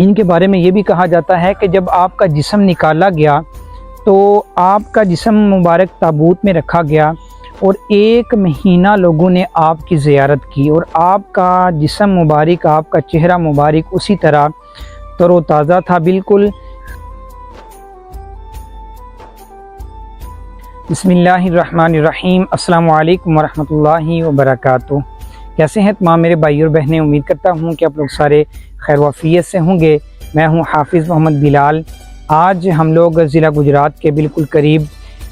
ان کے بارے میں یہ بھی کہا جاتا ہے کہ جب آپ کا جسم نکالا گیا تو آپ کا جسم مبارک تابوت میں رکھا گیا اور 1 مہینہ لوگوں نے آپ کی زیارت کی، اور آپ کا جسم مبارک، آپ کا چہرہ مبارک اسی طرح تر و تازہ تھا بالکل۔ بسم اللہ الرحمن الرحیم۔ السلام علیکم ورحمۃ اللہ وبرکاتہ۔ کیسے ہیں تمام میرے بھائی اور بہنیں؟ امید کرتا ہوں کہ آپ لوگ سارے خیر وافیت سے ہوں گے۔ میں ہوں حافظ محمد بلال۔ آج ہم لوگ ضلع گجرات کے بالکل قریب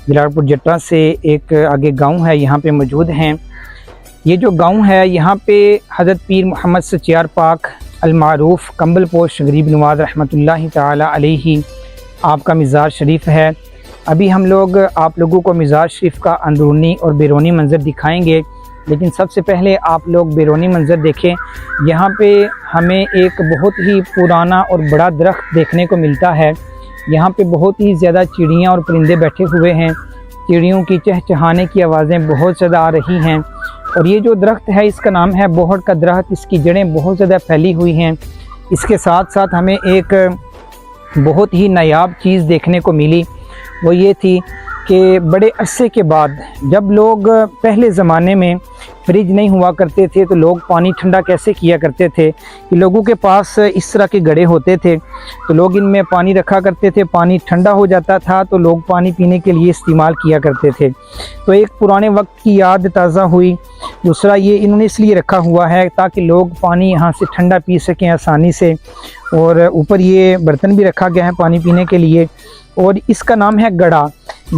جلال پور جٹا سے ایک آگے گاؤں ہے، یہاں پہ موجود ہیں۔ یہ جو گاؤں ہے یہاں پہ حضرت پیر محمد سچیار پاک المعروف کمبل پوش غریب نواز رحمۃ اللہ تعالی علیہ آپ کا مزار شریف ہے۔ ابھی ہم لوگ آپ لوگوں کو مزار شریف کا اندرونی اور بیرونی منظر دکھائیں گے، لیکن سب سے پہلے آپ لوگ بیرونی منظر دیکھیں۔ یہاں پہ ہمیں ایک بہت ہی پرانا اور بڑا درخت دیکھنے کو ملتا ہے۔ یہاں پہ بہت ہی زیادہ چڑیاں اور پرندے بیٹھے ہوئے ہیں۔ چڑیوں کی چہچہانے کی آوازیں بہت زیادہ آ رہی ہیں، اور یہ جو درخت ہے اس کا نام ہے بوہڑ کا درخت۔ اس کی جڑیں بہت زیادہ پھیلی ہوئی ہیں۔ اس کے ساتھ ساتھ ہمیں ایک بہت ہی نایاب چیز دیکھنے کو ملی، وہ یہ تھی کہ بڑے عرصے کے بعد جب لوگ پہلے زمانے میں فریج نہیں ہوا کرتے تھے تو لوگ پانی ٹھنڈا کیسے کیا کرتے تھے کہ لوگوں کے پاس اس طرح کے گڑھے ہوتے تھے، تو لوگ ان میں پانی رکھا کرتے تھے، پانی ٹھنڈا ہو جاتا تھا تو لوگ پانی پینے کے لیے استعمال کیا کرتے تھے۔ تو ایک پرانے وقت کی یاد تازہ ہوئی۔ دوسرا یہ انہوں نے اس لیے رکھا ہوا ہے تاکہ لوگ پانی یہاں سے ٹھنڈا پی سکیں آسانی سے، اور اوپر یہ برتن بھی رکھا گیا ہے پانی پینے کے لیے، اور اس کا نام ہے گڑھا۔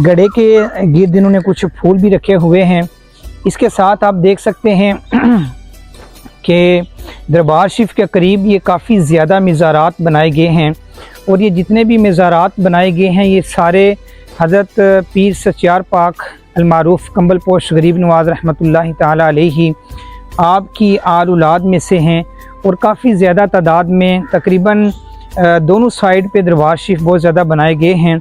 گڑھے کے گرد انہوں نے کچھ پھول بھی رکھے ہوئے ہیں۔ اس کے ساتھ آپ دیکھ سکتے ہیں کہ دربار شریف کے قریب یہ کافی زیادہ مزارات بنائے گئے ہیں، اور یہ جتنے بھی مزارات بنائے گئے ہیں یہ سارے حضرت پیر سچیار پاک المعروف کمبل پوش غریب نواز رحمۃ اللہ تعالی علیہ آپ کی آل اولاد میں سے ہیں، اور کافی زیادہ تعداد میں تقریباً دونوں سائیڈ پہ دربار شریف بہت زیادہ بنائے گئے ہیں۔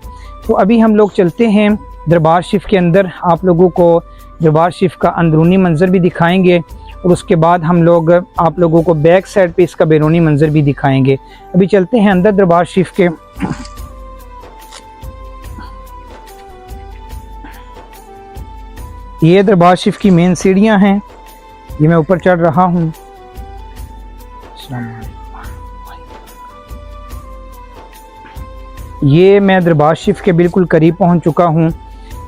تو ابھی ہم لوگ چلتے ہیں دربار شریف کے اندر، آپ لوگوں کو دربار شریف کا اندرونی منظر بھی دکھائیں گے، اور اس کے بعد ہم لوگ آپ لوگوں کو بیک سائڈ پہ اس کا بیرونی منظر بھی دکھائیں گے۔ ابھی چلتے ہیں اندر دربار شریف کے۔ یہ دربار شریف کی مین سیڑھیاں ہیں، یہ میں اوپر چڑھ رہا ہوں۔ السلام علیکم۔ یہ میں دربار شریف کے بالکل قریب پہنچ چکا ہوں۔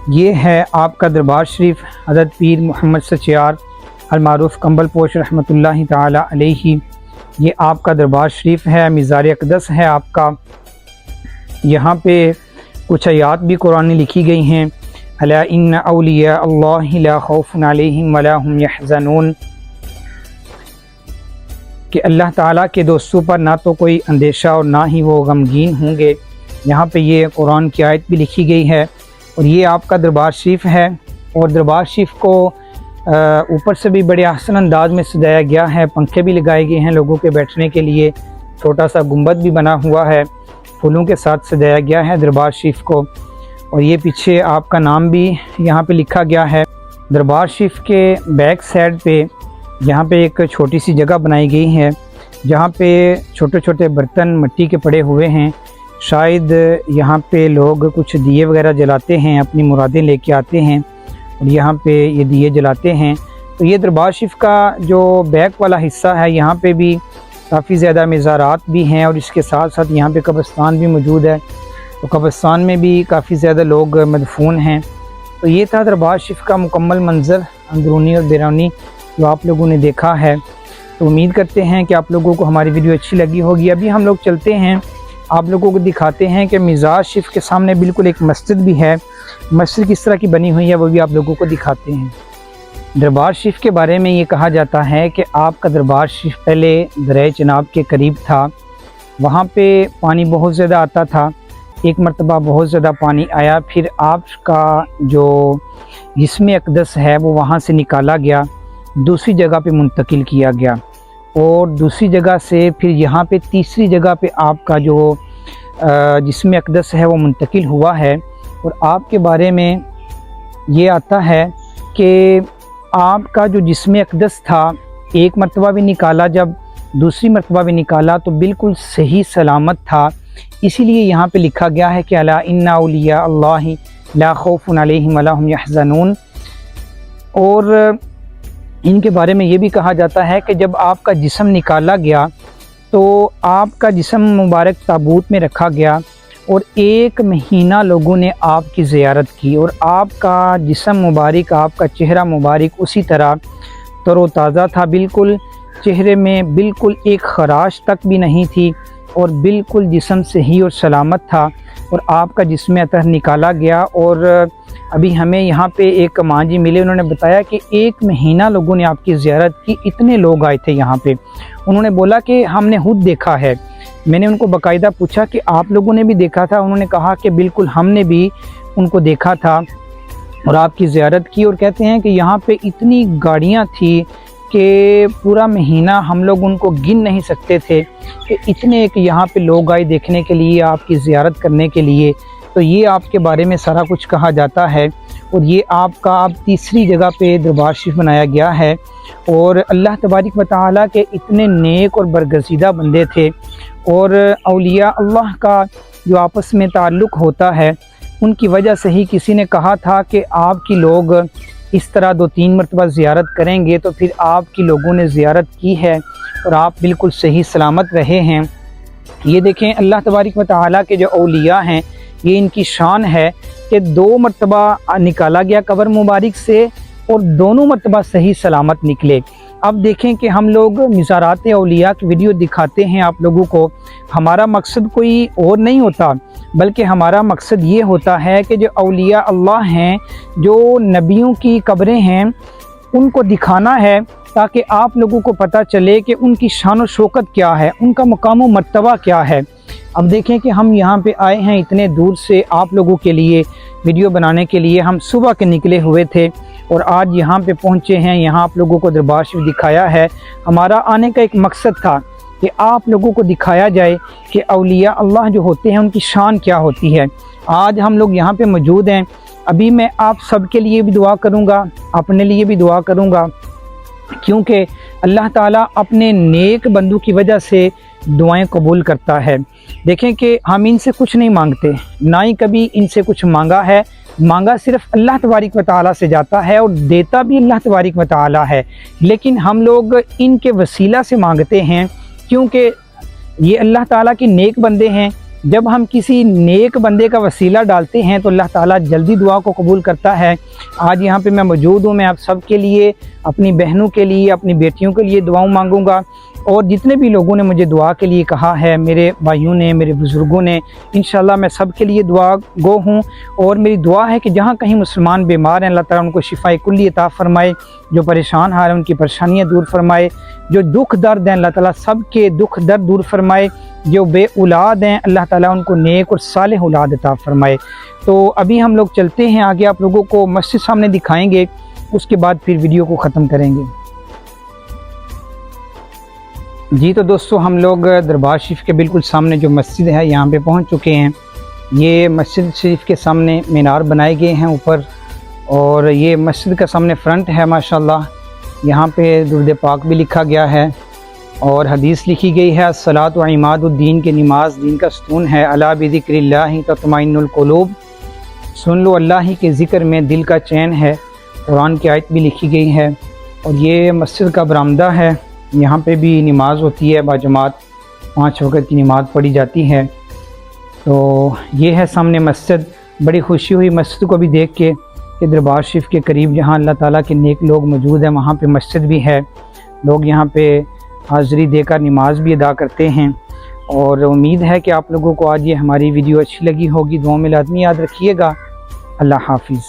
یہ ہے آپ کا دربار شریف، حضرت پیر محمد سچیار المعروف کمبل پوش رحمۃ اللہ تعالی علیہ، یہ آپ کا دربار شریف ہے، مزار اقدس ہے آپ کا۔ یہاں پہ کچھ آیات بھی قرآن میں لکھی گئی ہیں، الا ان اولیاء اللہ لا خوف علیہم ولا هم یحزنون، کہ اللہ تعالیٰ کے دوستوں پر نہ تو کوئی اندیشہ اور نہ ہی وہ غمگین ہوں گے۔ یہاں پہ یہ قرآن کی آیت بھی لکھی گئی ہے، اور یہ آپ کا دربار شریف ہے، اور دربار شریف کو اوپر سے بھی بڑے احسن انداز میں سجایا گیا ہے، پنکھے بھی لگائے گئے ہیں لوگوں کے بیٹھنے کے لیے، چھوٹا سا گنبد بھی بنا ہوا ہے، پھولوں کے ساتھ سجایا گیا ہے دربار شریف کو، اور یہ پیچھے آپ کا نام بھی یہاں پہ لکھا گیا ہے۔ دربار شریف کے بیک سائڈ پہ یہاں پہ ایک چھوٹی سی جگہ بنائی گئی ہے جہاں پہ چھوٹے چھوٹے برتن مٹی کے پڑے ہوئے ہیں، شاید یہاں پہ لوگ کچھ دیے وغیرہ جلاتے ہیں، اپنی مرادیں لے کے آتے ہیں اور یہاں پہ یہ دیے جلاتے ہیں۔ تو یہ دربار شریف کا جو بیک والا حصہ ہے یہاں پہ بھی کافی زیادہ مزارات بھی ہیں، اور اس کے ساتھ ساتھ یہاں پہ قبرستان بھی موجود ہے، تو قبرستان میں بھی کافی زیادہ لوگ مدفون ہیں۔ تو یہ تھا دربار شریف کا مکمل منظر اندرونی اور بیرونی جو آپ لوگوں نے دیکھا ہے۔ تو امید کرتے ہیں کہ آپ لوگوں کو ہماری ویڈیو اچھی لگی ہوگی۔ ابھی ہم لوگ چلتے ہیں، آپ لوگوں کو دکھاتے ہیں کہ مزار شریف کے سامنے بالکل ایک مسجد بھی ہے، مسجد کس طرح کی بنی ہوئی ہے وہ بھی آپ لوگوں کو دکھاتے ہیں۔ دربار شریف کے بارے میں یہ کہا جاتا ہے کہ آپ کا دربار شریف پہلے دریا چناب کے قریب تھا، وہاں پہ پانی بہت زیادہ آتا تھا، ایک مرتبہ بہت زیادہ پانی آیا، پھر آپ کا جو جسم اقدس ہے وہ وہاں سے نکالا گیا، دوسری جگہ پہ منتقل کیا گیا، اور دوسری جگہ سے پھر یہاں پہ تیسری جگہ پہ آپ کا جو جسم اقدس ہے وہ منتقل ہوا ہے۔ اور آپ کے بارے میں یہ آتا ہے کہ آپ کا جو جسم اقدس تھا ایک مرتبہ بھی نکالا جب، دوسری مرتبہ بھی نکالا تو بالکل صحیح سلامت تھا۔ اسی لیے یہاں پہ لکھا گیا ہے کہ الا ان اولیاء اللہ لا خوف علیہم ولا هم یحزنون، اور ان کے بارے میں یہ بھی کہا جاتا ہے کہ جب آپ کا جسم نکالا گیا تو آپ کا جسم مبارک تابوت میں رکھا گیا اور 1 مہینہ لوگوں نے آپ کی زیارت کی، اور آپ کا جسم مبارک، آپ کا چہرہ مبارک اسی طرح تر و تازہ تھا، بالکل چہرے میں بالکل ایک خراش تک بھی نہیں تھی، اور بالکل جسم صحیح اور سلامت تھا، اور آپ کا جسم اطہر نکالا گیا۔ اور ابھی ہمیں یہاں پہ ایک ماں جی ملے، انہوں نے بتایا کہ 1 مہینہ لوگوں نے آپ کی زیارت کی، اتنے لوگ آئے تھے یہاں پہ۔ انہوں نے بولا کہ ہم نے خود دیکھا ہے۔ میں نے ان کو باقاعدہ پوچھا کہ آپ لوگوں نے بھی دیکھا تھا؟ انہوں نے کہا کہ بالکل ہم نے بھی ان کو دیکھا تھا اور آپ کی زیارت کی، اور کہتے ہیں کہ یہاں پہ اتنی گاڑیاں تھیں کہ پورا مہینہ ہم لوگ ان کو گن نہیں سکتے تھے کہ اتنے کہ یہاں پہ لوگ آئے دیکھنے کے لیے، آپ کی زیارت کرنے کے لیے۔ تو یہ آپ کے بارے میں سارا کچھ کہا جاتا ہے، اور یہ آپ کا اب تیسری جگہ پہ دربار شریف بنایا گیا ہے، اور اللہ تبارک و تعالیٰ کے اتنے نیک اور برگزیدہ بندے تھے، اور اولیاء اللہ کا جو آپس میں تعلق ہوتا ہے ان کی وجہ سے ہی کسی نے کہا تھا کہ آپ کی لوگ اس طرح 2-3 مرتبہ زیارت کریں گے تو پھر آپ کی لوگوں نے زیارت کی ہے اور آپ بالکل صحیح سلامت رہے ہیں۔ یہ دیکھیں اللہ تبارک و تعالیٰ کے جو اولیاء ہیں، یہ ان کی شان ہے کہ 2 مرتبہ نکالا گیا قبر مبارک سے اور دونوں مرتبہ صحیح سلامت نکلے۔ اب دیکھیں کہ ہم لوگ مزارات اولیاء کی ویڈیو دکھاتے ہیں آپ لوگوں کو، ہمارا مقصد کوئی اور نہیں ہوتا، بلکہ ہمارا مقصد یہ ہوتا ہے کہ جو اولیاء اللہ ہیں، جو نبیوں کی قبریں ہیں، ان کو دکھانا ہے تاکہ آپ لوگوں کو پتہ چلے کہ ان کی شان و شوکت کیا ہے، ان کا مقام و مرتبہ کیا ہے۔ اب دیکھیں کہ ہم یہاں پہ آئے ہیں اتنے دور سے آپ لوگوں کے لیے ویڈیو بنانے کے لیے، ہم صبح کے نکلے ہوئے تھے اور آج یہاں پہ پہنچے ہیں، یہاں آپ لوگوں کو دربار شریف دکھایا ہے۔ ہمارا آنے کا ایک مقصد تھا کہ آپ لوگوں کو دکھایا جائے کہ اولیاء اللہ جو ہوتے ہیں ان کی شان کیا ہوتی ہے۔ آج ہم لوگ یہاں پہ موجود ہیں، ابھی میں آپ سب کے لیے بھی دعا کروں گا، اپنے لیے بھی دعا کروں گا، کیونکہ اللہ تعالیٰ اپنے نیک بندوں کی وجہ سے دعائیں قبول کرتا ہے۔ دیکھیں کہ ہم ان سے کچھ نہیں مانگتے، نہ ہی کبھی ان سے کچھ مانگا ہے، مانگا صرف اللہ تبارک و تعالیٰ سے جاتا ہے اور دیتا بھی اللہ تبارک و تعالیٰ ہے، لیکن ہم لوگ ان کے وسیلہ سے مانگتے ہیں کیونکہ یہ اللہ تعالیٰ کے نیک بندے ہیں۔ جب ہم کسی نیک بندے کا وسیلہ ڈالتے ہیں تو اللہ تعالیٰ جلدی دعا کو قبول کرتا ہے۔ آج یہاں پہ میں موجود ہوں، میں آپ سب کے لیے، اپنی بہنوں کے لیے، اپنی بیٹیوں کے لیے دعاؤں مانگوں گا، اور جتنے بھی لوگوں نے مجھے دعا کے لیے کہا ہے، میرے بھائیوں نے، میرے بزرگوں نے، انشاءاللہ میں سب کے لیے دعا گو ہوں، اور میری دعا ہے کہ جہاں کہیں مسلمان بیمار ہیں اللہ تعالیٰ ان کو شفائے کلی عطا فرمائے، جو پریشان حال ہیں ان کی پریشانیاں دور فرمائے، جو دکھ درد ہیں اللہ تعالیٰ سب کے دکھ درد دور فرمائے، جو بے اولاد ہیں اللہ تعالیٰ ان کو نیک اور صالح اولاد عطا فرمائے۔ تو ابھی ہم لوگ چلتے ہیں آگے، آپ لوگوں کو مسجد سامنے دکھائیں گے، اس کے بعد پھر ویڈیو کو ختم کریں گے۔ جی تو دوستو، ہم لوگ دربار شریف کے بالکل سامنے جو مسجد ہے یہاں پہ پہنچ چکے ہیں۔ یہ مسجد شریف کے سامنے مینار بنائے گئے ہیں اوپر، اور یہ مسجد کا سامنے فرنٹ ہے ماشاءاللہ۔ یہاں پہ درود پاک بھی لکھا گیا ہے اور حدیث لکھی گئی ہے، الصلاۃ عماد الدین، کے نماز دین کا ستون ہے، الا بذکر اللہ تطمئن القلوب، سن لو اللہ ہی کے ذکر میں دل کا چین ہے، قرآن کی آیت بھی لکھی گئی ہے۔ اور یہ مسجد کا برآمدہ ہے، یہاں پہ بھی نماز ہوتی ہے باجماعت، 5 وقت کی نماز پڑھی جاتی ہے۔ تو یہ ہے سامنے مسجد، بڑی خوشی ہوئی مسجد کو بھی دیکھ کے کہ دربار شریف کے قریب جہاں اللہ تعالیٰ کے نیک لوگ موجود ہیں وہاں پہ مسجد بھی ہے، لوگ یہاں پہ حاضری دے کر نماز بھی ادا کرتے ہیں۔ اور امید ہے کہ آپ لوگوں کو آج یہ ہماری ویڈیو اچھی لگی ہوگی، دعاؤں میں لازمی یاد رکھیے گا۔ اللہ حافظ۔